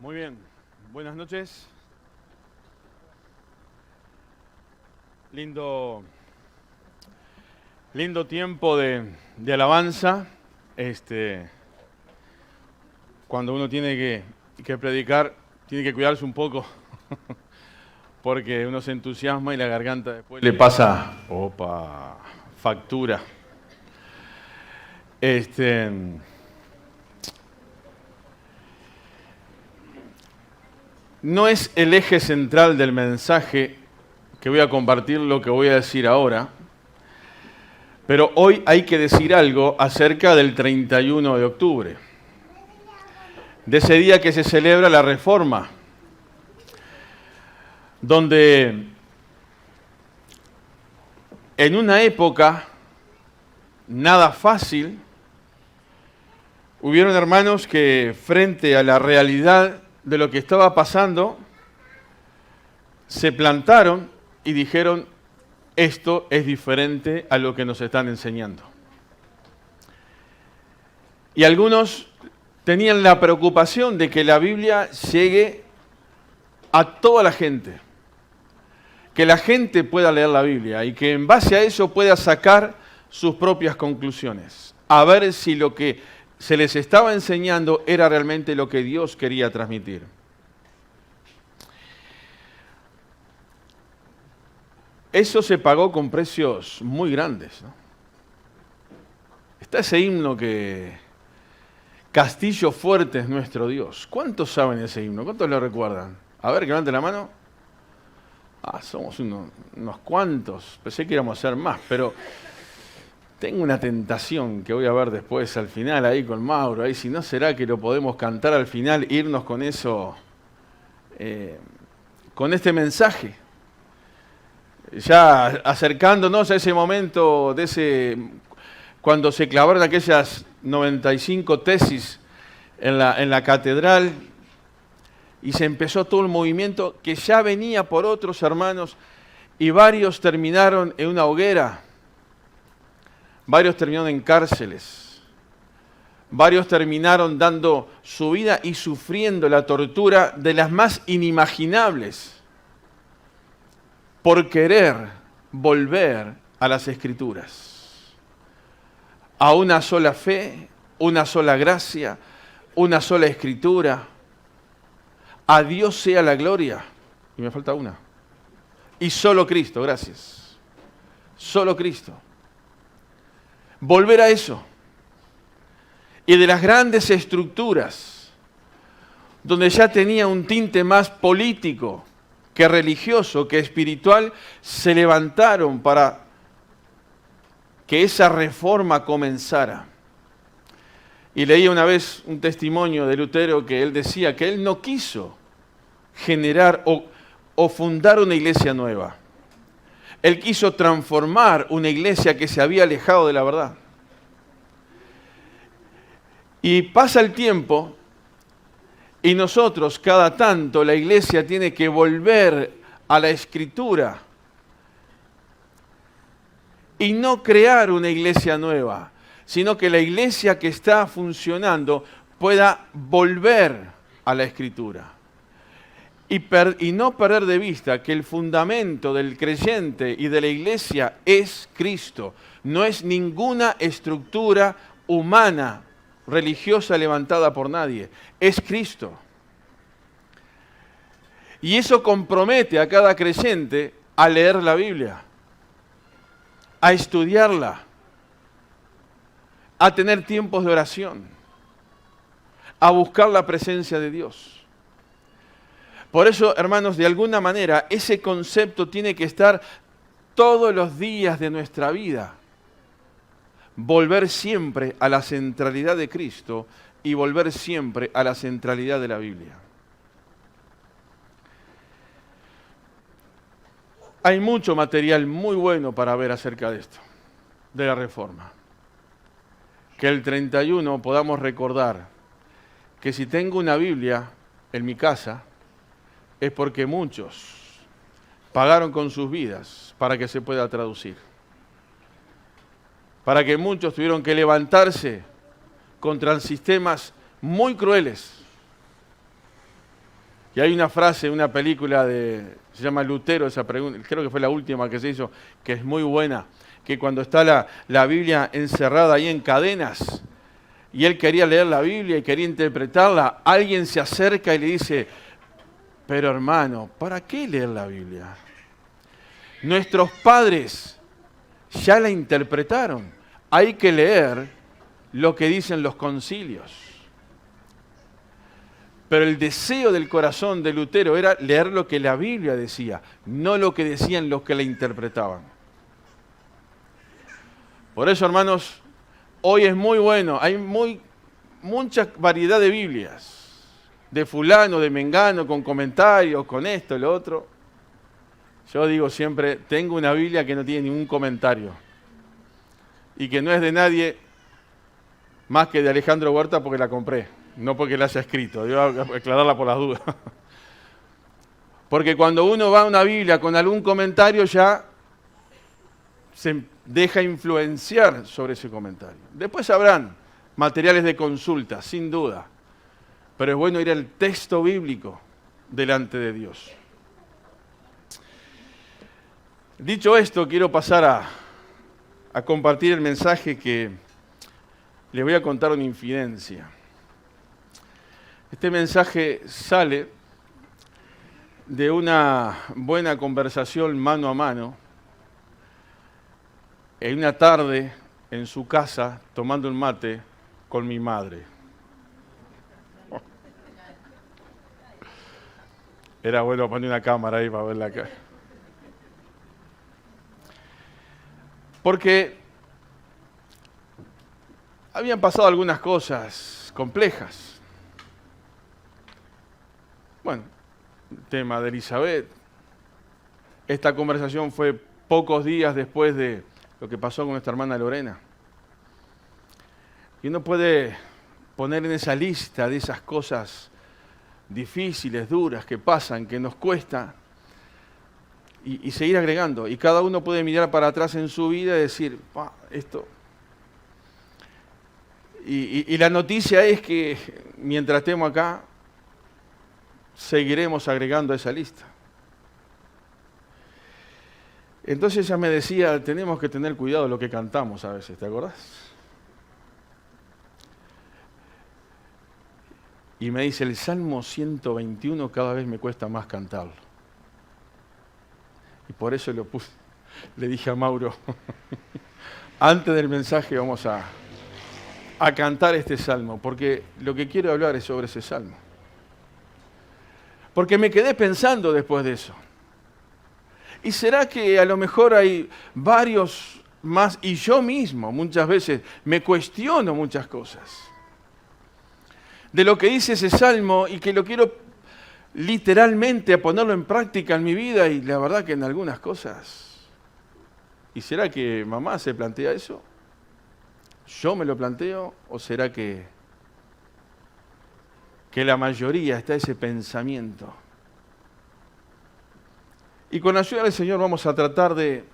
Muy bien, buenas noches. Lindo, lindo tiempo de alabanza. Cuando uno tiene que predicar, tiene que cuidarse un poco, porque uno se entusiasma y la garganta después le pasa, factura. No es el eje central del mensaje que voy a compartir lo que voy a decir ahora, pero hoy hay que decir algo acerca del 31 de octubre, de ese día que se celebra la Reforma, donde en una época nada fácil, hubieron hermanos que frente a la realidad de lo que estaba pasando, se plantaron y dijeron, esto es diferente a lo que nos están enseñando. Y algunos tenían la preocupación de que la Biblia llegue a toda la gente, que la gente pueda leer la Biblia y que en base a eso pueda sacar sus propias conclusiones, a ver si lo que se les estaba enseñando era realmente lo que Dios quería transmitir. Eso se pagó con precios muy grandes, ¿no? Está ese himno que Castillo fuerte es nuestro Dios. ¿Cuántos saben ese himno? ¿Cuántos lo recuerdan? A ver, que levante la mano. Somos unos cuantos. Pensé que íbamos a ser más, pero tengo una tentación que voy a ver después al final ahí con Mauro. Ahí, si no, será que lo podemos cantar al final, irnos con eso, con este mensaje. Ya acercándonos a ese momento cuando se clavaron aquellas 95 tesis en la catedral y se empezó todo el movimiento que ya venía por otros hermanos y varios terminaron en una hoguera, varios terminaron en cárceles, varios terminaron dando su vida y sufriendo la tortura de las más inimaginables por querer volver a las Escrituras, a una sola fe, una sola gracia, una sola Escritura. A Dios sea la gloria. Y me falta una. Y solo Cristo, gracias. Solo Cristo. Volver a eso. Y de las grandes estructuras, donde ya tenía un tinte más político que religioso, que espiritual, se levantaron para que esa reforma comenzara. Y leía una vez un testimonio de Lutero que él decía que él no quiso generar o fundar una iglesia nueva. Él quiso transformar una iglesia que se había alejado de la verdad. Y pasa el tiempo y nosotros cada tanto la iglesia tiene que volver a la Escritura y no crear una iglesia nueva, sino que la iglesia que está funcionando pueda volver a la Escritura. Y no perder de vista que el fundamento del creyente y de la iglesia es Cristo. No es ninguna estructura humana, religiosa levantada por nadie. Es Cristo. Y eso compromete a cada creyente a leer la Biblia, a estudiarla, a tener tiempos de oración, a buscar la presencia de Dios. Por eso, hermanos, de alguna manera, ese concepto tiene que estar todos los días de nuestra vida. Volver siempre a la centralidad de Cristo y volver siempre a la centralidad de la Biblia. Hay mucho material muy bueno para ver acerca de esto, de la Reforma. Que el 31 podamos recordar que si tengo una Biblia en mi casa, es porque muchos pagaron con sus vidas para que se pueda traducir. Para que muchos tuvieron que levantarse contra sistemas muy crueles Y hay una frase, una película se llama Lutero, esa pregunta, creo que fue la última que se hizo, que es muy buena, que cuando está la Biblia encerrada ahí en cadenas, y él quería leer la Biblia y quería interpretarla, alguien se acerca y le dice, pero hermano, ¿para qué leer la Biblia? Nuestros padres ya la interpretaron. Hay que leer lo que dicen los concilios. Pero el deseo del corazón de Lutero era leer lo que la Biblia decía, no lo que decían los que la interpretaban. Por eso, hermanos, hoy es muy bueno, hay mucha variedad de Biblias, de fulano, de mengano, con comentarios, con esto, lo otro. Yo digo siempre, tengo una Biblia que no tiene ningún comentario y que no es de nadie más que de Alejandro Huerta porque la compré, no porque la haya escrito, debo aclararla por las dudas. Porque cuando uno va a una Biblia con algún comentario ya se deja influenciar sobre ese comentario. Después habrán materiales de consulta, sin duda, pero es bueno ir al texto bíblico delante de Dios. Dicho esto, quiero pasar a compartir el mensaje que le voy a contar una infidencia. Este mensaje sale de una buena conversación mano a mano, en una tarde en su casa, tomando un mate con mi madre. Era bueno poner una cámara ahí para ver la cara. Porque habían pasado algunas cosas complejas. Bueno, el tema de Elizabeth. Esta conversación fue pocos días después de lo que pasó con nuestra hermana Lorena. Y uno puede poner en esa lista de esas cosas difíciles, duras, que pasan, que nos cuesta, y seguir agregando. Y cada uno puede mirar para atrás en su vida y decir, esto. Y la noticia es que mientras estemos acá, seguiremos agregando a esa lista. Entonces ella me decía, tenemos que tener cuidado de lo que cantamos a veces, ¿te acordás? Y me dice, el Salmo 121 cada vez me cuesta más cantarlo. Y por eso lo puse. Le dije a Mauro, antes del mensaje vamos a cantar este salmo, porque lo que quiero hablar es sobre ese salmo. Porque me quedé pensando después de eso. ¿Y será que a lo mejor hay varios más? Y yo mismo muchas veces me cuestiono muchas cosas de lo que dice ese salmo y que lo quiero literalmente a ponerlo en práctica en mi vida, y la verdad que en algunas cosas. ¿Y será que mamá se plantea eso? ¿Yo me lo planteo? ¿O será que la mayoría está ese pensamiento? Y con la ayuda del Señor vamos a tratar de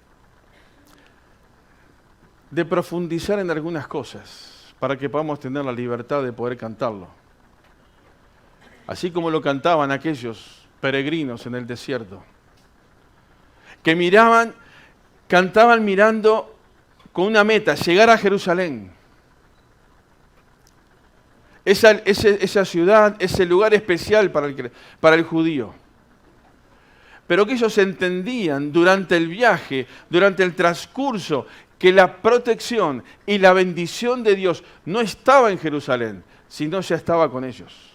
profundizar en algunas cosas para que podamos tener la libertad de poder cantarlo. Así como lo cantaban aquellos peregrinos en el desierto, que cantaban mirando con una meta, llegar a Jerusalén. Esa ciudad, ese lugar especial para el judío. Pero que ellos entendían durante el viaje, durante el transcurso, que la protección y la bendición de Dios no estaba en Jerusalén, sino ya estaba con ellos.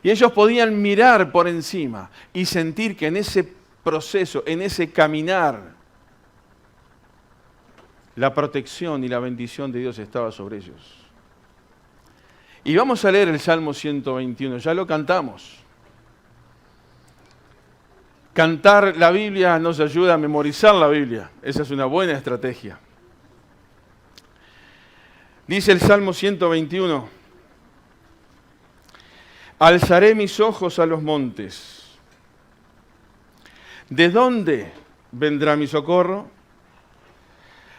Y ellos podían mirar por encima y sentir que en ese proceso, en ese caminar, la protección y la bendición de Dios estaba sobre ellos. Y vamos a leer el Salmo 121, ya lo cantamos. Cantar la Biblia nos ayuda a memorizar la Biblia, esa es una buena estrategia. Dice el Salmo 121, alzaré mis ojos a los montes. ¿De dónde vendrá mi socorro?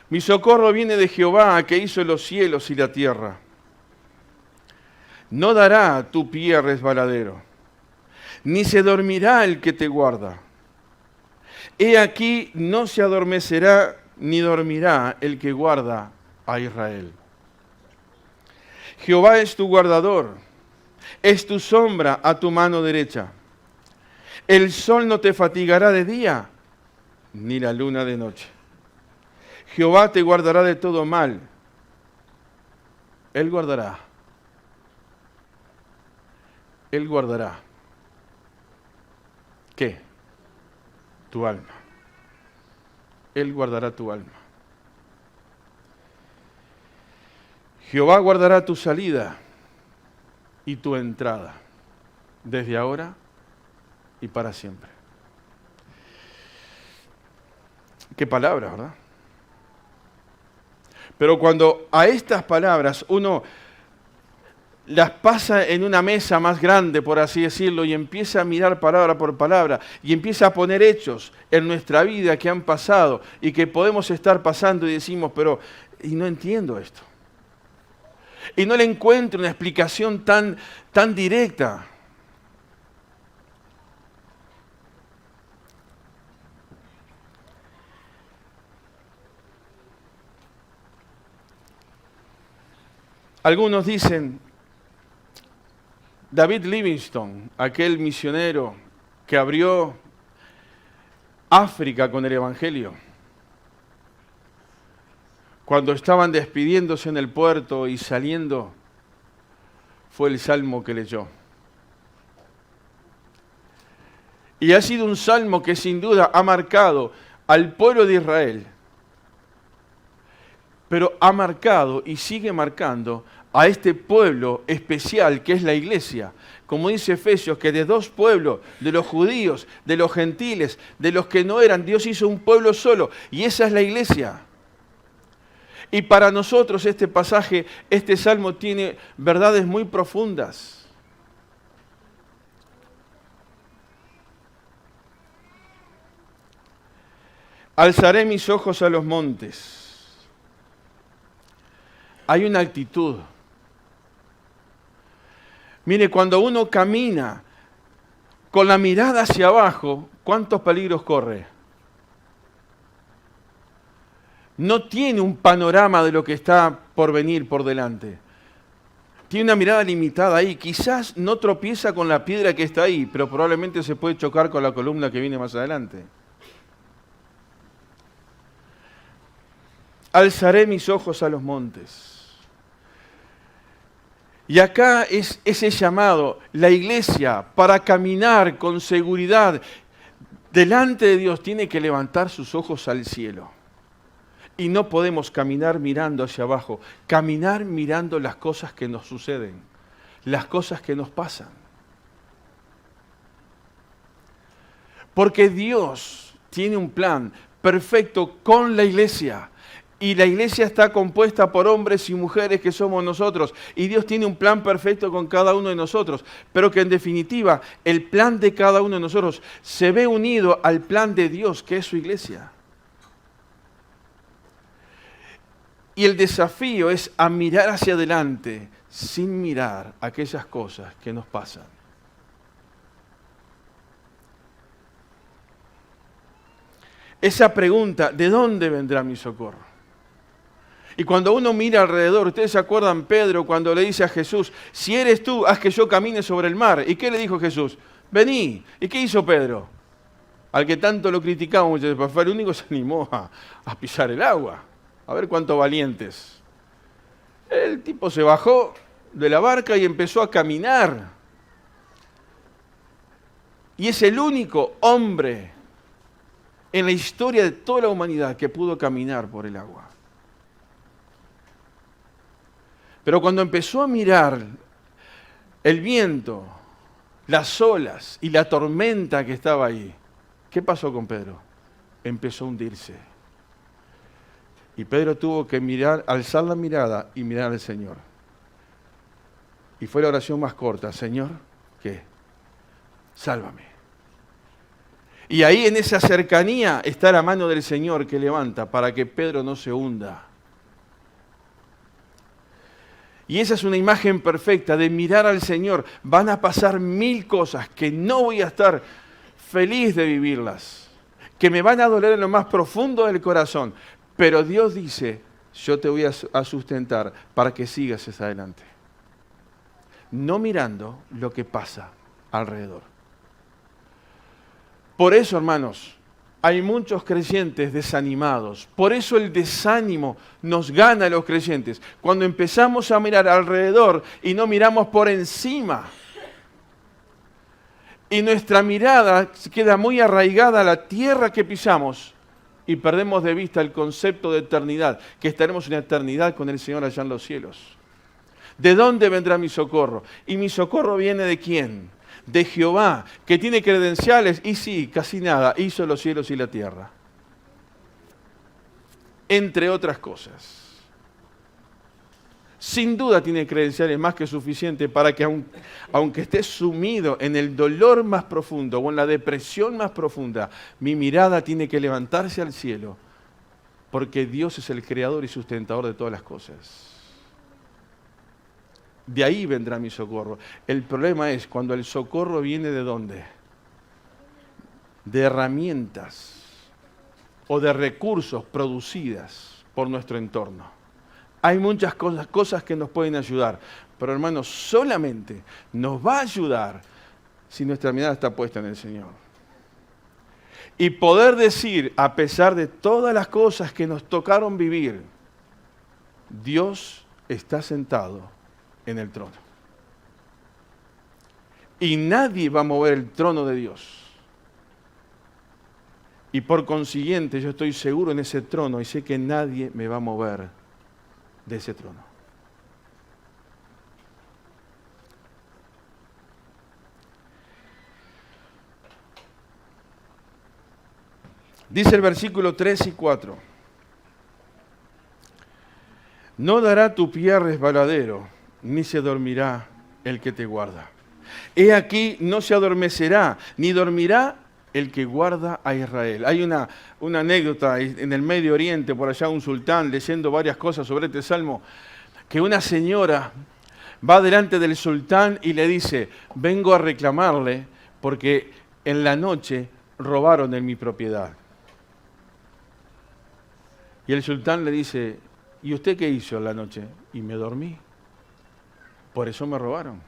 Mi socorro viene de Jehová, que hizo los cielos y la tierra. No dará tu pie a resbaladero, ni se dormirá el que te guarda. He aquí, no se adormecerá ni dormirá el que guarda a Israel. Jehová es tu guardador, es tu sombra a tu mano derecha. El sol no te fatigará de día, ni la luna de noche. Jehová te guardará de todo mal. Él guardará. Él guardará. ¿Qué? Tu alma. Él guardará tu alma. Jehová guardará tu salida y tu entrada, desde ahora y para siempre. Qué palabras, ¿verdad? Pero cuando a estas palabras uno las pasa en una mesa más grande, por así decirlo, y empieza a mirar palabra por palabra, y empieza a poner hechos en nuestra vida que han pasado y que podemos estar pasando y decimos, pero, y no entiendo esto. Y no le encuentro una explicación tan directa. Algunos dicen, David Livingstone, aquel misionero que abrió África con el Evangelio, cuando estaban despidiéndose en el puerto y saliendo, fue el salmo que leyó. Y ha sido un salmo que sin duda ha marcado al pueblo de Israel, pero ha marcado y sigue marcando a este pueblo especial que es la iglesia. Como dice Efesios, que de dos pueblos, de los judíos, de los gentiles, de los que no eran, Dios hizo un pueblo solo, y esa es la iglesia. Y para nosotros este pasaje, este salmo tiene verdades muy profundas. Alzaré mis ojos a los montes. Hay una actitud. Mire, cuando uno camina con la mirada hacia abajo, ¿cuántos peligros corre? No tiene un panorama de lo que está por venir por delante. Tiene una mirada limitada ahí. Quizás no tropieza con la piedra que está ahí, pero probablemente se puede chocar con la columna que viene más adelante. Alzaré mis ojos a los montes. Y acá es ese llamado, la iglesia, para caminar con seguridad delante de Dios, tiene que levantar sus ojos al cielo. Y no podemos caminar mirando hacia abajo, caminar mirando las cosas que nos suceden, las cosas que nos pasan. Porque Dios tiene un plan perfecto con la iglesia. Y la iglesia está compuesta por hombres y mujeres que somos nosotros. Y Dios tiene un plan perfecto con cada uno de nosotros. Pero que en definitiva el plan de cada uno de nosotros se ve unido al plan de Dios, que es su iglesia. Y el desafío es a mirar hacia adelante sin mirar aquellas cosas que nos pasan. Esa pregunta, ¿de dónde vendrá mi socorro? Y cuando uno mira alrededor, ¿ustedes se acuerdan Pedro cuando le dice a Jesús, si eres tú, haz que yo camine sobre el mar? ¿Y qué le dijo Jesús? Vení. ¿Y qué hizo Pedro? Al que tanto lo criticamos, fue el único que se animó a pisar el agua. A ver cuántos valientes. El tipo se bajó de la barca y empezó a caminar. Y es el único hombre en la historia de toda la humanidad que pudo caminar por el agua. Pero cuando empezó a mirar el viento, las olas y la tormenta que estaba ahí, ¿qué pasó con Pedro? Empezó a hundirse. Y Pedro tuvo que mirar, alzar la mirada y mirar al Señor. Y fue la oración más corta, Señor, ¿qué? Sálvame. Y ahí en esa cercanía está la mano del Señor que levanta para que Pedro no se hunda. Y esa es una imagen perfecta de mirar al Señor. Van a pasar 1000 cosas que no voy a estar feliz de vivirlas, que me van a doler en lo más profundo del corazón. Pero Dios dice, yo te voy a sustentar para que sigas hacia adelante. No mirando lo que pasa alrededor. Por eso, hermanos, hay muchos creyentes desanimados. Por eso el desánimo nos gana a los creyentes. Cuando empezamos a mirar alrededor y no miramos por encima. Y nuestra mirada queda muy arraigada a la tierra que pisamos y perdemos de vista el concepto de eternidad, que estaremos en la eternidad con el Señor allá en los cielos. ¿De dónde vendrá mi socorro? ¿Y mi socorro viene de quién? De Jehová, que tiene credenciales, y sí, casi nada, hizo los cielos y la tierra. Entre otras cosas. Sin duda tiene credenciales más que suficientes para que aunque esté sumido en el dolor más profundo o en la depresión más profunda, mi mirada tiene que levantarse al cielo, porque Dios es el creador y sustentador de todas las cosas. De ahí vendrá mi socorro. El problema es cuando el socorro viene ¿de dónde? De herramientas o de recursos producidas por nuestro entorno. Hay muchas cosas que nos pueden ayudar, pero hermanos, solamente nos va a ayudar si nuestra mirada está puesta en el Señor. Y poder decir, a pesar de todas las cosas que nos tocaron vivir, Dios está sentado en el trono. Y nadie va a mover el trono de Dios. Y por consiguiente yo estoy seguro en ese trono y sé que nadie me va a mover de ese trono. Dice el versículo 3 y 4. No dará tu pie resbaladero, ni se dormirá el que te guarda. He aquí, no se adormecerá, ni dormirá el que guarda a Israel. Hay una anécdota en el Medio Oriente, por allá un sultán leyendo varias cosas sobre este salmo, que una señora va delante del sultán y le dice, vengo a reclamarle porque en la noche robaron en mi propiedad. Y el sultán le dice, ¿y usted qué hizo en la noche? Y me dormí. Por eso me robaron.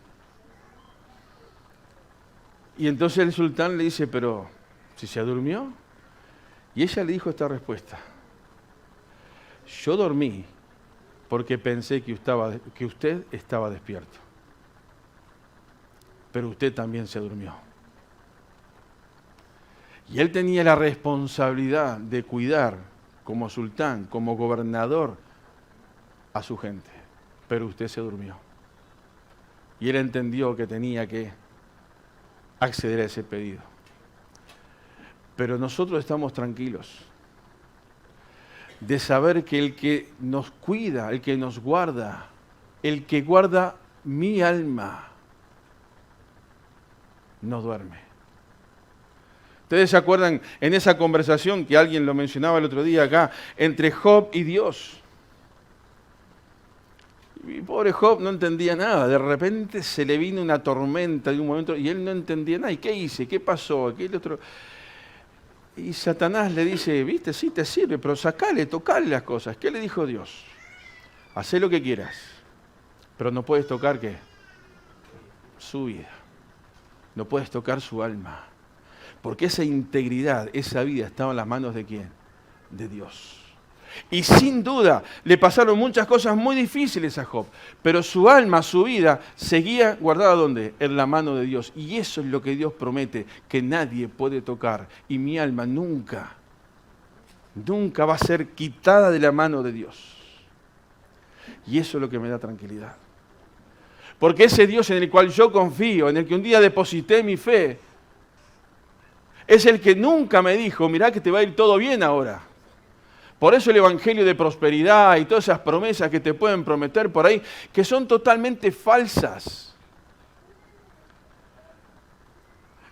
Y entonces el sultán le dice, pero si se durmió. Y ella le dijo esta respuesta. Yo dormí porque pensé que usted estaba despierto. Pero usted también se durmió. Y él tenía la responsabilidad de cuidar como sultán, como gobernador a su gente. Pero usted se durmió. Y él entendió que tenía que acceder a ese pedido. Pero nosotros estamos tranquilos de saber que el que nos cuida, el que nos guarda, el que guarda mi alma, no duerme. ¿Ustedes se acuerdan en esa conversación que alguien lo mencionaba el otro día acá, entre Job y Dios? Y pobre Job no entendía nada. De repente se le vino una tormenta de un momento y él no entendía nada. ¿Y qué hice? ¿Qué pasó? ¿Qué otro? Y Satanás le dice, viste, sí te sirve, pero tocale las cosas. ¿Qué le dijo Dios? Hacé lo que quieras, pero no puedes tocar ¿qué? Su vida. No puedes tocar su alma. Porque esa integridad, esa vida estaba en las manos ¿de quién? De Dios. Y sin duda le pasaron muchas cosas muy difíciles a Job, pero su alma, su vida, seguía guardada ¿dónde? En la mano de Dios. Y eso es lo que Dios promete, que nadie puede tocar. Y mi alma nunca va a ser quitada de la mano de Dios. Y eso es lo que me da tranquilidad. Porque ese Dios en el cual yo confío, en el que un día deposité mi fe, es el que nunca me dijo, mirá que te va a ir todo bien ahora. Por eso el evangelio de prosperidad y todas esas promesas que te pueden prometer por ahí, que son totalmente falsas.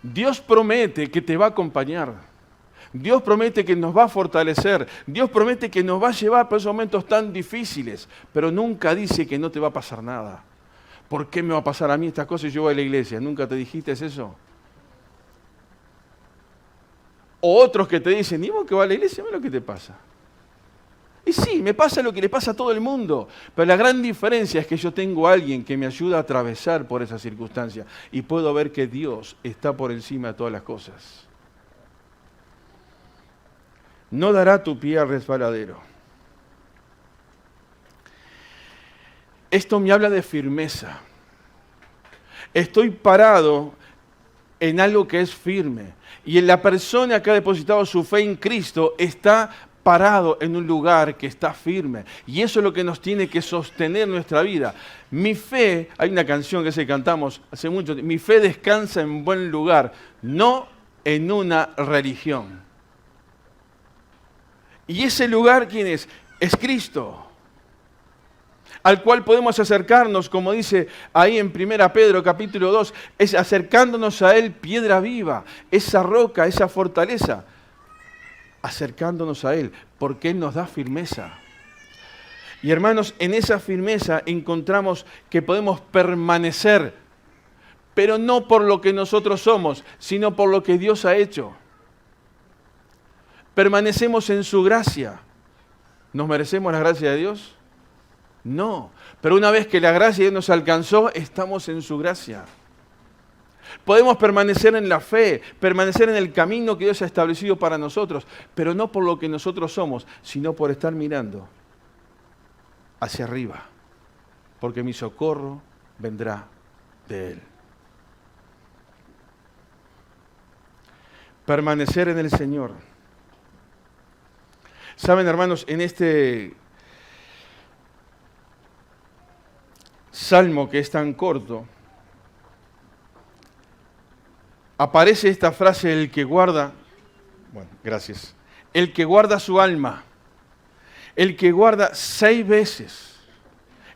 Dios promete que te va a acompañar, Dios promete que nos va a fortalecer. Dios promete que nos va a llevar por esos momentos tan difíciles. Pero nunca dice que no te va a pasar nada. ¿Por qué me va a pasar a mí estas cosas y yo voy a la iglesia? ¿Nunca te dijiste eso? O otros que te dicen, ¿y vos que vas a la iglesia? Mira lo que te pasa. Y sí, me pasa lo que le pasa a todo el mundo. Pero la gran diferencia es que yo tengo a alguien que me ayuda a atravesar por esa circunstancia. Y puedo ver que Dios está por encima de todas las cosas. No dará tu pie al resbaladero. Esto me habla de firmeza. Estoy parado en algo que es firme. Y en la persona que ha depositado su fe en Cristo está parado en un lugar que está firme. Y eso es lo que nos tiene que sostener nuestra vida. Mi fe, hay una canción que cantamos hace mucho tiempo, mi fe descansa en buen lugar, no en una religión. Y ese lugar, ¿quién es? Es Cristo, al cual podemos acercarnos, como dice ahí en 1 Pedro capítulo 2, es acercándonos a Él, piedra viva, esa roca, esa fortaleza, acercándonos a Él, porque Él nos da firmeza. Y hermanos, en esa firmeza encontramos que podemos permanecer, pero no por lo que nosotros somos, sino por lo que Dios ha hecho. Permanecemos en su gracia. ¿Nos merecemos la gracia de Dios? No, pero una vez que la gracia de Dios nos alcanzó, estamos en su gracia. Podemos permanecer en la fe, permanecer en el camino que Dios ha establecido para nosotros, pero no por lo que nosotros somos, sino por estar mirando hacia arriba, porque mi socorro vendrá de Él. Permanecer en el Señor. Saben, hermanos, en este salmo que es tan corto, aparece esta frase, el que guarda, el que guarda su alma, el que guarda 6 veces,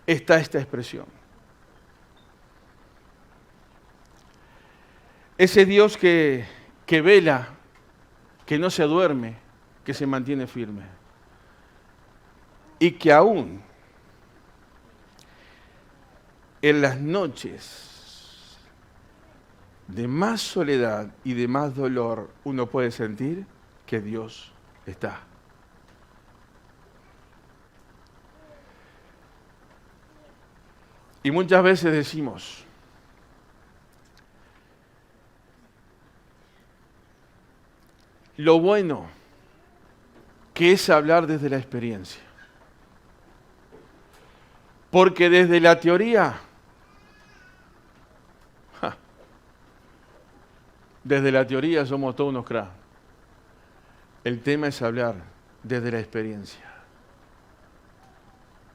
está esta expresión. Ese Dios que vela, que no se duerme, que se mantiene firme. Y que aún en las noches de más soledad y de más dolor, uno puede sentir que Dios está. Y muchas veces decimos, lo bueno que es hablar desde la experiencia. Porque desde la teoría, desde la teoría somos todos unos cracks. El tema es hablar desde la experiencia.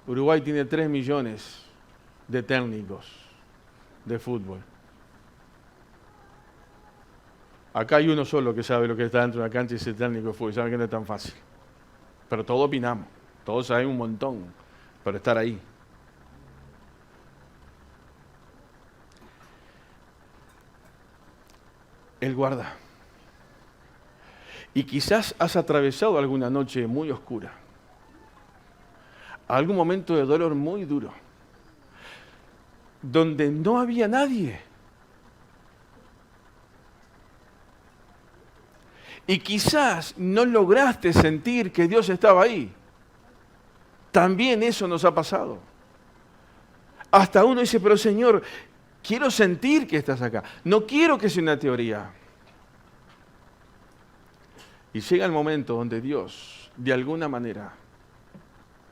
Uruguay tiene 3 millones de técnicos de fútbol. Acá hay uno solo que sabe lo que está dentro de la cancha y ese técnico de fútbol. Sabe que no es tan fácil. Pero todos opinamos. Todos sabemos un montón. Pero estar ahí. Él guarda. Y quizás has atravesado alguna noche muy oscura. Algún momento de dolor muy duro. Donde no había nadie. Y quizás no lograste sentir que Dios estaba ahí. También eso nos ha pasado. Hasta uno dice, pero Señor, quiero sentir que estás acá. No quiero que sea una teoría. Y llega el momento donde Dios, de alguna manera,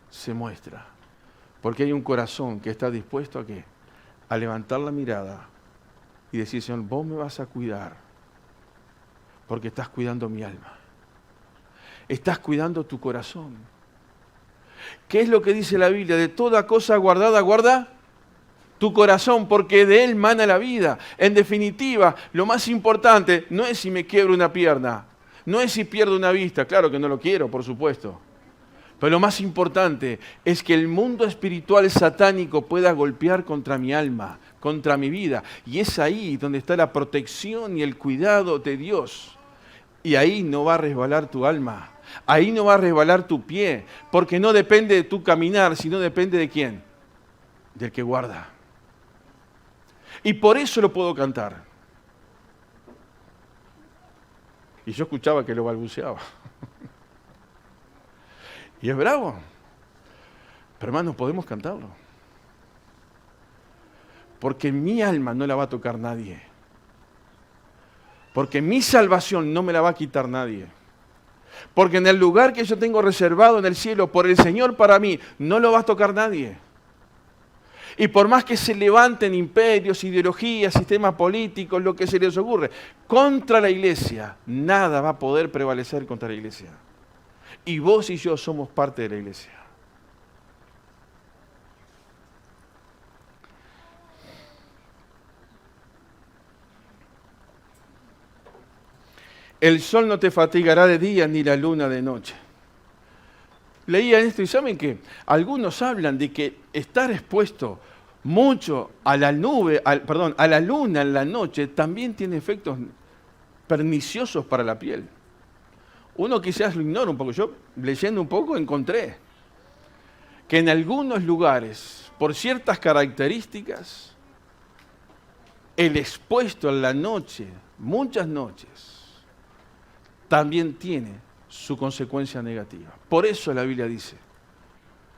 se muestra. Porque hay un corazón que está dispuesto a ¿qué? A levantar la mirada y decir, Señor, vos me vas a cuidar. Porque estás cuidando mi alma. Estás cuidando tu corazón. ¿Qué es lo que dice la Biblia? De toda cosa guardada, guarda tu corazón, porque de él mana la vida. En definitiva, lo más importante no es si me quiebro una pierna, no es si pierdo una vista, claro que no lo quiero, por supuesto. Pero lo más importante es que el mundo espiritual satánico pueda golpear contra mi alma, contra mi vida. Y es ahí donde está la protección y el cuidado de Dios. Y ahí no va a resbalar tu alma. Ahí no va a resbalar tu pie. Porque no depende de tu caminar, sino depende de quién. Del que guarda. Y por eso lo puedo cantar. Y yo escuchaba que lo balbuceaba. Y es bravo. Pero hermanos, podemos cantarlo. Porque mi alma no la va a tocar nadie. Porque mi salvación no me la va a quitar nadie. Porque en el lugar que yo tengo reservado en el cielo por el Señor para mí, no lo va a tocar nadie. Y por más que se levanten imperios, ideologías, sistemas políticos, lo que se les ocurre, contra la iglesia, nada va a poder prevalecer contra la iglesia. Y vos y yo somos parte de la iglesia. El sol no te fatigará de día ni la luna de noche. Leía esto y saben que algunos hablan de que estar expuesto mucho a la nube, a la luna en la noche también tiene efectos perniciosos para la piel. Uno quizás lo ignora un poco. Yo leyendo un poco encontré que en algunos lugares, por ciertas características, el expuesto en la noche, muchas noches, también tiene su consecuencia negativa. Por eso la Biblia dice,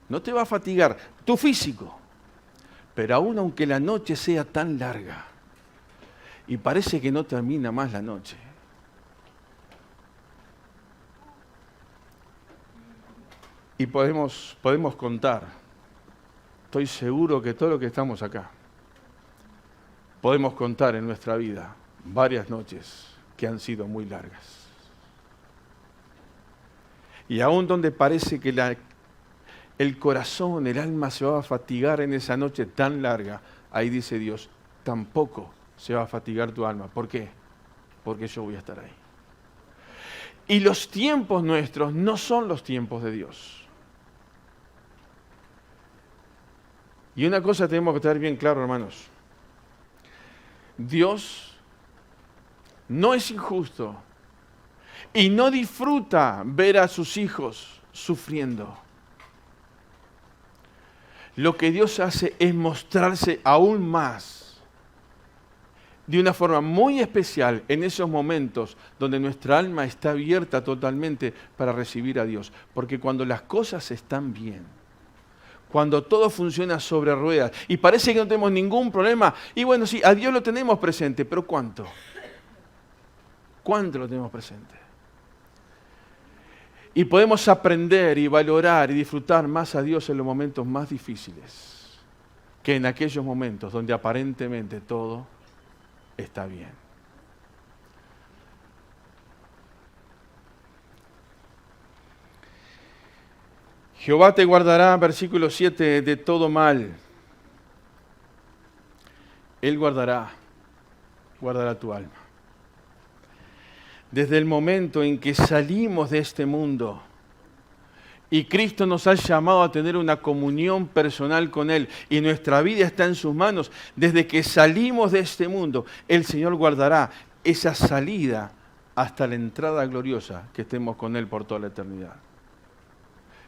no te va a fatigar tu físico, pero aún aunque la noche sea tan larga y parece que no termina más la noche, y podemos contar, estoy seguro que todo lo que estamos acá, podemos contar en nuestra vida varias noches que han sido muy largas. Y aún donde parece que el corazón, el alma se va a fatigar en esa noche tan larga, ahí dice Dios, tampoco se va a fatigar tu alma. ¿Por qué? Porque yo voy a estar ahí. Y los tiempos nuestros no son los tiempos de Dios. Y una cosa tenemos que tener bien claro, hermanos. Dios no es injusto y no disfruta ver a sus hijos sufriendo. Lo que Dios hace es mostrarse aún más, de una forma muy especial, en esos momentos donde nuestra alma está abierta totalmente para recibir a Dios. Porque cuando las cosas están bien, cuando todo funciona sobre ruedas y parece que no tenemos ningún problema, y bueno, sí, a Dios lo tenemos presente, pero ¿cuánto? ¿Cuánto lo tenemos presente? Y podemos aprender y valorar y disfrutar más a Dios en los momentos más difíciles que en aquellos momentos donde aparentemente todo está bien. Jehová te guardará, versículo 7, de todo mal. Él guardará tu alma. Desde el momento en que salimos de este mundo y Cristo nos ha llamado a tener una comunión personal con Él y nuestra vida está en sus manos, desde que salimos de este mundo, el Señor guardará esa salida hasta la entrada gloriosa que estemos con Él por toda la eternidad.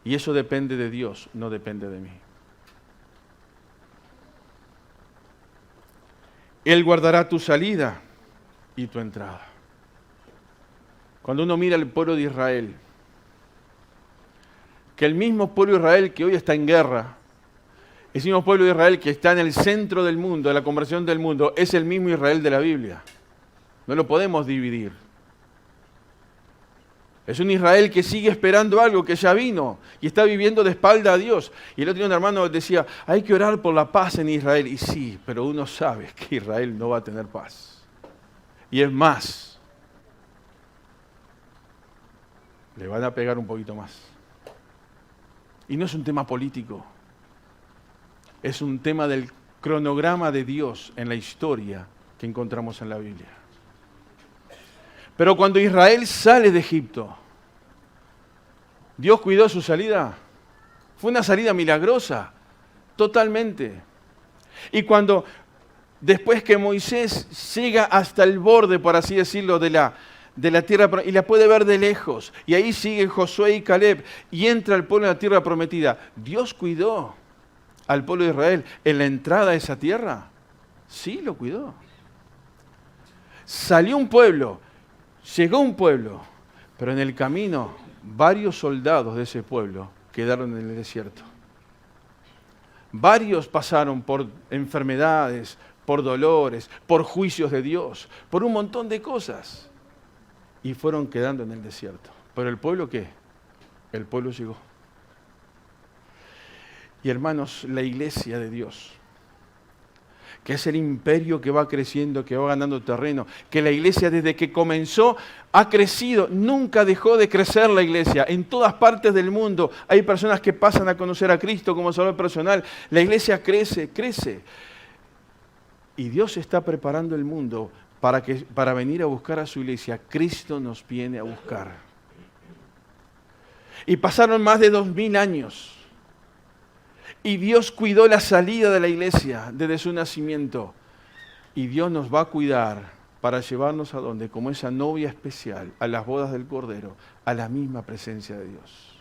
Y eso depende de Dios, no depende de mí. Él guardará tu salida y tu entrada. Cuando uno mira al pueblo de Israel, que el mismo pueblo de Israel que hoy está en guerra, el mismo pueblo de Israel que está en el centro del mundo, de la conversión del mundo, es el mismo Israel de la Biblia. No lo podemos dividir. Es un Israel que sigue esperando algo que ya vino y está viviendo de espalda a Dios. Y el otro día un hermano decía, hay que orar por la paz en Israel. Y sí, pero uno sabe que Israel no va a tener paz. Y es más, le van a pegar un poquito más. Y no es un tema político. Es un tema del cronograma de Dios en la historia que encontramos en la Biblia. Pero cuando Israel sale de Egipto, ¿Dios cuidó su salida? Fue una salida milagrosa, totalmente. Y después que Moisés llega hasta el borde, por así decirlo, de de la tierra y la puede ver de lejos. Y ahí sigue Josué y Caleb y entra el pueblo en la tierra prometida. ¿Dios cuidó al pueblo de Israel en la entrada a esa tierra? Sí, lo cuidó. Salió un pueblo, llegó un pueblo, pero en el camino varios soldados de ese pueblo quedaron en el desierto. Varios pasaron por enfermedades, por dolores, por juicios de Dios, por un montón de cosas. Y fueron quedando en el desierto. ¿Pero el pueblo qué? El pueblo llegó. Y hermanos, la iglesia de Dios, que es el imperio que va creciendo, que va ganando terreno, que la iglesia desde que comenzó ha crecido, nunca dejó de crecer la iglesia. En todas partes del mundo hay personas que pasan a conocer a Cristo como Salvador personal. La iglesia crece, crece. Y Dios está preparando el mundo para venir a buscar a su iglesia. Cristo nos viene a buscar. Y pasaron más de 2000 años. Y Dios cuidó la salida de la iglesia desde su nacimiento. Y Dios nos va a cuidar para llevarnos a donde, como esa novia especial, a las bodas del Cordero, a la misma presencia de Dios.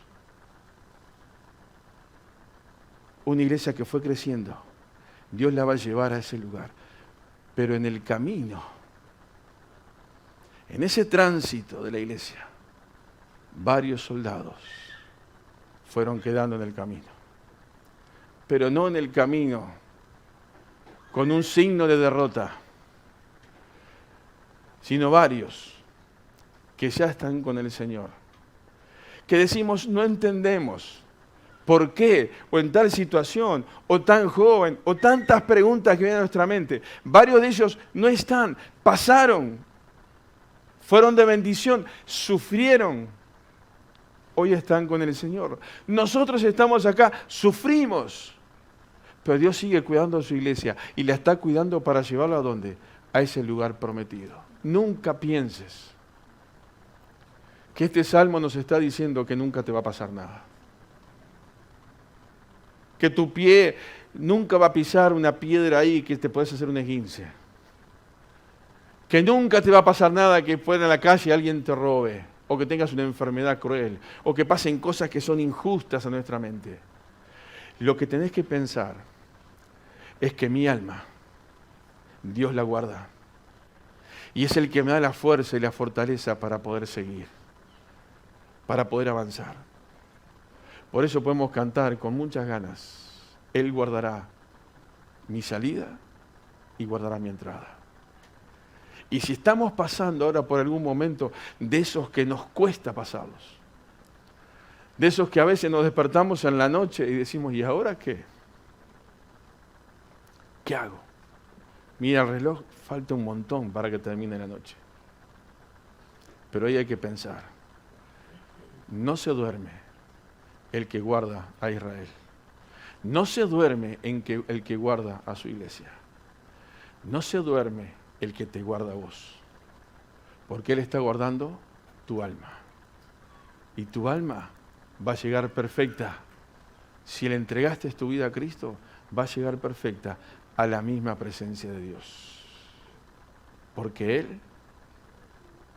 Una iglesia que fue creciendo, Dios la va a llevar a ese lugar. Pero en el camino, en ese tránsito de la iglesia, varios soldados fueron quedando en el camino. Pero no en el camino con un signo de derrota, sino varios que ya están con el Señor. Que decimos, no entendemos por qué, o en tal situación, o tan joven, o tantas preguntas que vienen a nuestra mente. Varios de ellos no están, pasaron, fueron de bendición, sufrieron. Hoy están con el Señor. Nosotros estamos acá, sufrimos. Pero Dios sigue cuidando a su iglesia y la está cuidando para llevarla ¿a dónde? A ese lugar prometido. Nunca pienses que este salmo nos está diciendo que nunca te va a pasar nada. Que tu pie nunca va a pisar una piedra ahí que te puedes hacer un esguince. Que nunca te va a pasar nada que fuera en la calle alguien te robe, o que tengas una enfermedad cruel, o que pasen cosas que son injustas a nuestra mente. Lo que tenés que pensar es que mi alma, Dios la guarda. Y es el que me da la fuerza y la fortaleza para poder seguir, para poder avanzar. Por eso podemos cantar con muchas ganas. Él guardará mi salida y guardará mi entrada. Y si estamos pasando ahora por algún momento de esos que nos cuesta pasarlos, de esos que a veces nos despertamos en la noche y decimos, ¿y ahora qué? ¿Qué hago? Mira el reloj, falta un montón para que termine la noche. Pero ahí hay que pensar, no se duerme el que guarda a Israel. No se duerme el que guarda a su iglesia. No se duerme el que te guarda a vos. Porque Él está guardando tu alma. Y tu alma va a llegar perfecta. Si le entregaste tu vida a Cristo, va a llegar perfecta a la misma presencia de Dios. Porque Él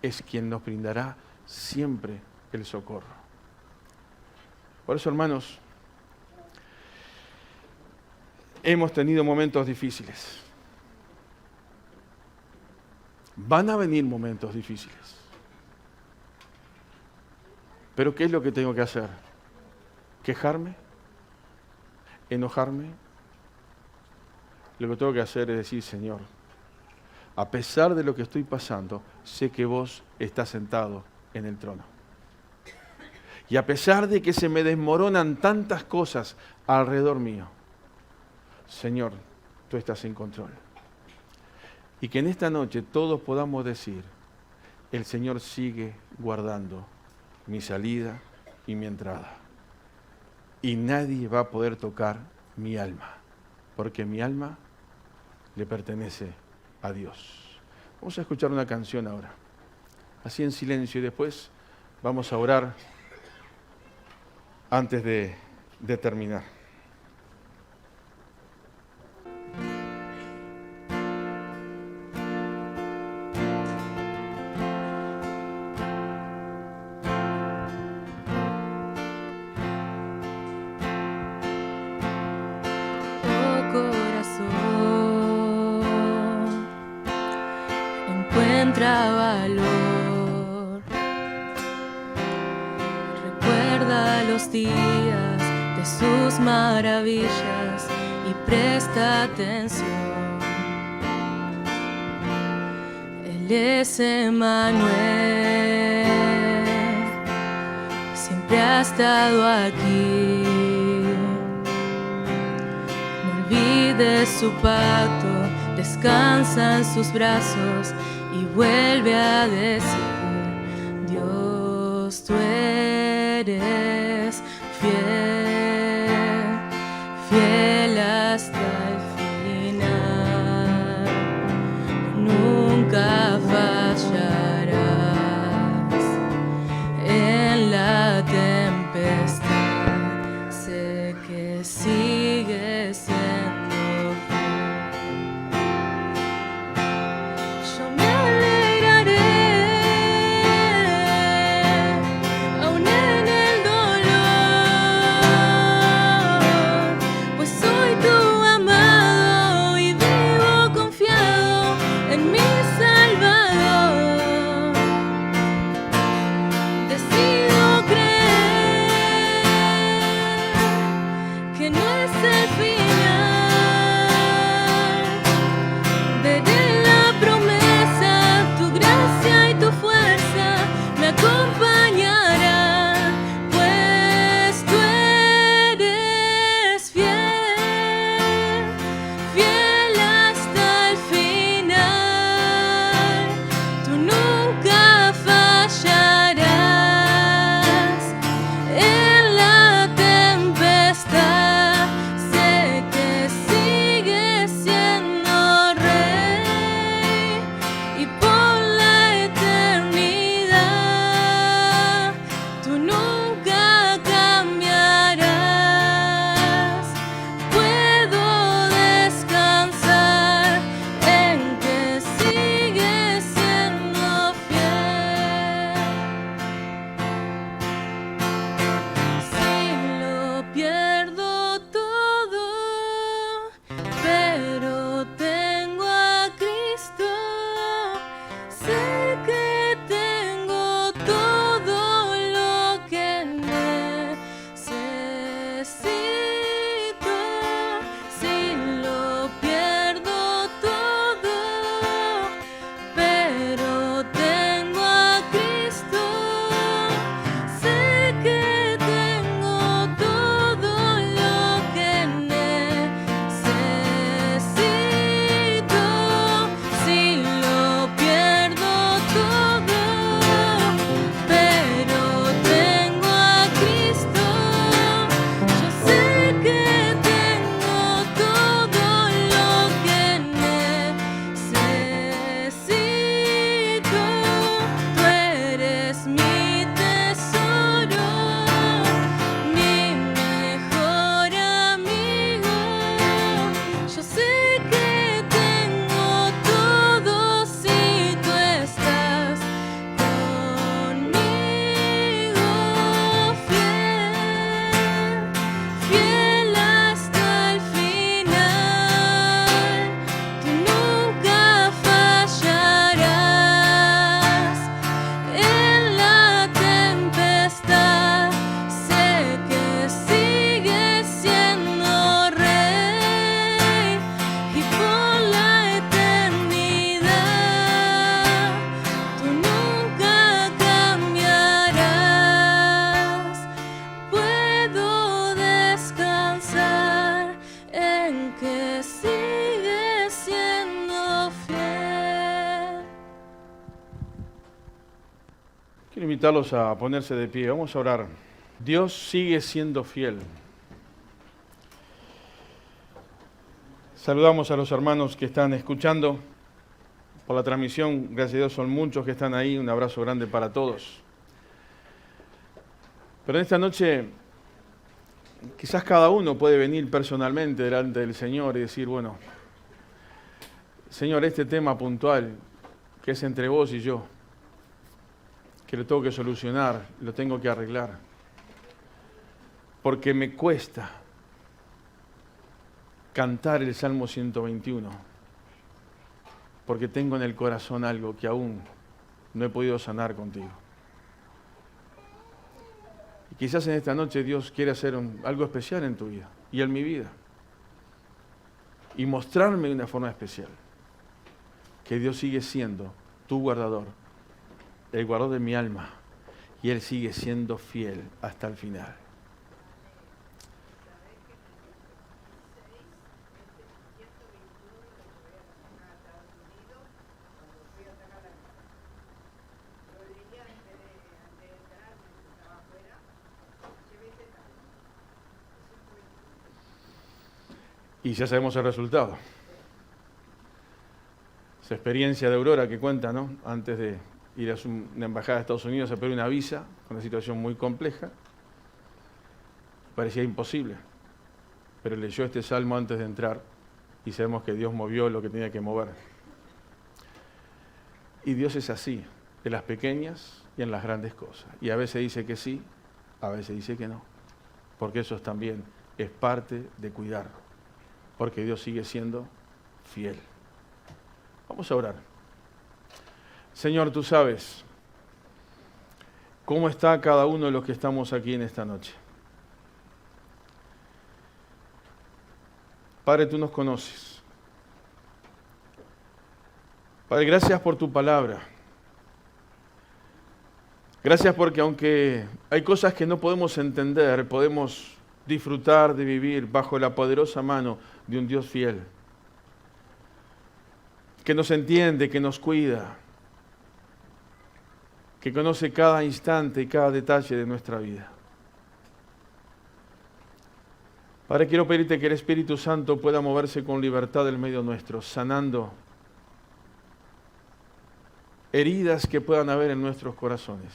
es quien nos brindará siempre el socorro. Por eso, hermanos, hemos tenido momentos difíciles. Van a venir momentos difíciles. Pero ¿qué es lo que tengo que hacer? ¿Quejarme? ¿Enojarme? Lo que tengo que hacer es decir, Señor, a pesar de lo que estoy pasando, sé que vos estás sentado en el trono. Y a pesar de que se me desmoronan tantas cosas alrededor mío, Señor, tú estás en control. Y que en esta noche todos podamos decir, el Señor sigue guardando mi salida y mi entrada. Y nadie va a poder tocar mi alma, porque mi alma le pertenece a Dios. Vamos a escuchar una canción ahora, así en silencio, y después vamos a orar antes de terminar. encuentra valor. Recuerda los días de sus maravillas y presta atención. Él es Emmanuel, siempre ha estado aquí. No olvides su pacto, descansa en sus brazos y vuelve a decir: Dios, tú eres fiel, fiel hasta el final. Nunca fallarás en la tempestad. Sé que sigues siendo fiel. Yo me alegraré aún en el dolor, pues soy tu amado y vivo confiado en mi Salvador. Decido creer que no es el final. Veré la promesa, tu gracia y tu fuerza me acompañarán, pues tú eres fiel, fiel hasta el final. Tú nunca fallarás en la tempestad. Sé que sigues siendo rey y por la eternidad tú nunca cambiarás. Puedo descansar en que sigues siendo fiel. Si lo pierdo todo, pero tengo a Cristo. Sé que tengo todo lo que necesito. Si lo pierdo todo, pero tengo a Cristo. Sé que tengo todo lo que necesito. Si lo pierdo todo, pero tengo a Cristo. Yo sé que tengo todo lo que necesito. Tú eres mi tesoro, mi mejor amigo. Yo sé que tengo todo si tú estás conmigo. Fiel, fiel hasta el final. Tú nunca fallarás en la tempestad. Sé que sigues siendo rey y por la eternidad tú nunca cambiarás. Puedo descansar en que sigues siendo fiel. Quiero invitarlos a ponerse de pie. Vamos a orar. Dios sigue siendo fiel. Saludamos a los hermanos que están escuchando por la transmisión. Gracias a Dios son muchos que están ahí. Un abrazo grande para todos. Pero en esta noche quizás cada uno puede venir personalmente delante del Señor y decir: bueno, Señor, este tema puntual que es entre vos y yo, que lo tengo que solucionar, lo tengo que arreglar, porque me cuesta cantar el Salmo 121, porque tengo en el corazón algo que aún no he podido sanar contigo. Y quizás en esta noche Dios quiere hacer algo especial en tu vida y en mi vida. Y mostrarme de una forma especial que Dios sigue siendo tu guardador, el guardador de mi alma, y Él sigue siendo fiel hasta el final. Y ya sabemos el resultado. Esa experiencia de Aurora que cuenta, ¿no? Antes de ir a una embajada de Estados Unidos a pedir una visa, con una situación muy compleja. Parecía imposible. Pero leyó este salmo antes de entrar y sabemos que Dios movió lo que tenía que mover. Y Dios es así, en las pequeñas y en las grandes cosas. Y a veces dice que sí, a veces dice que no. Porque eso también es parte de cuidar. Porque Dios sigue siendo fiel. Vamos a orar. Señor, tú sabes cómo está cada uno de los que estamos aquí en esta noche. Padre, tú nos conoces. Padre, gracias por tu palabra. Gracias porque aunque hay cosas que no podemos entender, podemos disfrutar de vivir bajo la poderosa mano de un Dios fiel, que nos entiende, que nos cuida, que conoce cada instante y cada detalle de nuestra vida. Padre, quiero pedirte que el Espíritu Santo pueda moverse con libertad en medio nuestro, sanando heridas que puedan haber en nuestros corazones,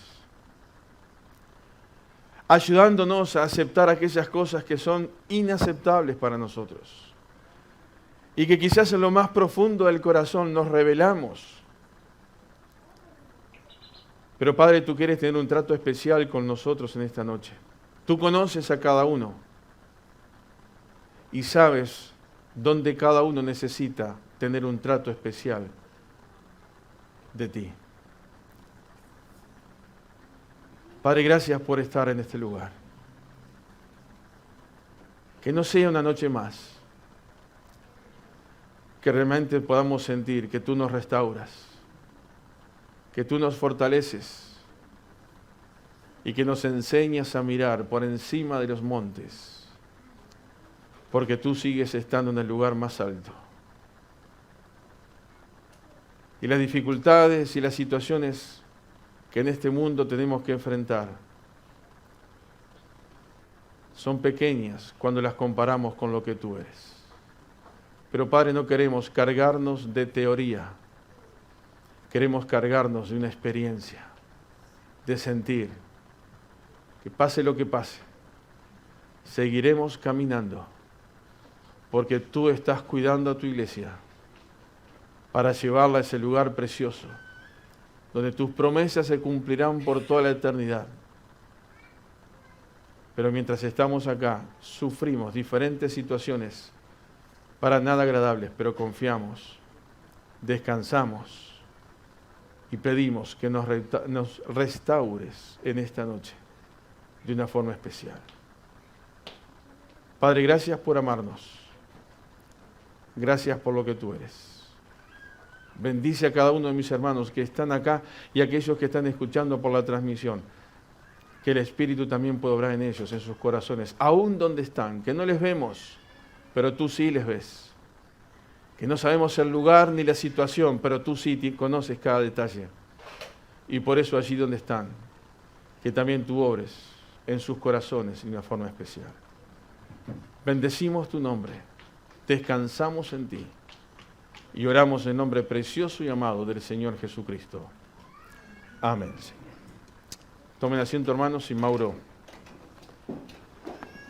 ayudándonos a aceptar aquellas cosas que son inaceptables para nosotros y que quizás en lo más profundo del corazón nos rebelamos. Pero Padre, tú quieres tener un trato especial con nosotros en esta noche. Tú conoces a cada uno y sabes dónde cada uno necesita tener un trato especial de ti. Padre, gracias por estar en este lugar. Que no sea una noche más, que realmente podamos sentir que tú nos restauras, que tú nos fortaleces y que nos enseñas a mirar por encima de los montes, porque tú sigues estando en el lugar más alto. Y las dificultades y las situaciones que en este mundo tenemos que enfrentar son pequeñas cuando las comparamos con lo que tú eres. Pero Padre, no queremos cargarnos de teoría, queremos cargarnos de una experiencia, de sentir que pase lo que pase, seguiremos caminando, porque tú estás cuidando a tu iglesia para llevarla a ese lugar precioso, donde tus promesas se cumplirán por toda la eternidad. Pero mientras estamos acá, sufrimos diferentes situaciones para nada agradables, pero confiamos, descansamos y pedimos que nos restaures en esta noche de una forma especial. Padre, gracias por amarnos. Gracias por lo que tú eres. Bendice a cada uno de mis hermanos que están acá y a aquellos que están escuchando por la transmisión. Que el Espíritu también pueda obrar en ellos, en sus corazones, aún donde están, que no les vemos, pero tú sí les ves. Que no sabemos el lugar ni la situación, pero tú sí conoces cada detalle. Y por eso allí donde están, que también tú obres en sus corazones de una forma especial. Bendecimos tu nombre, descansamos en ti y oramos en nombre precioso y amado del Señor Jesucristo. Amén. Tomen asiento, hermanos, y Mauro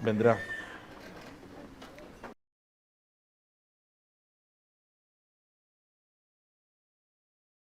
vendrá.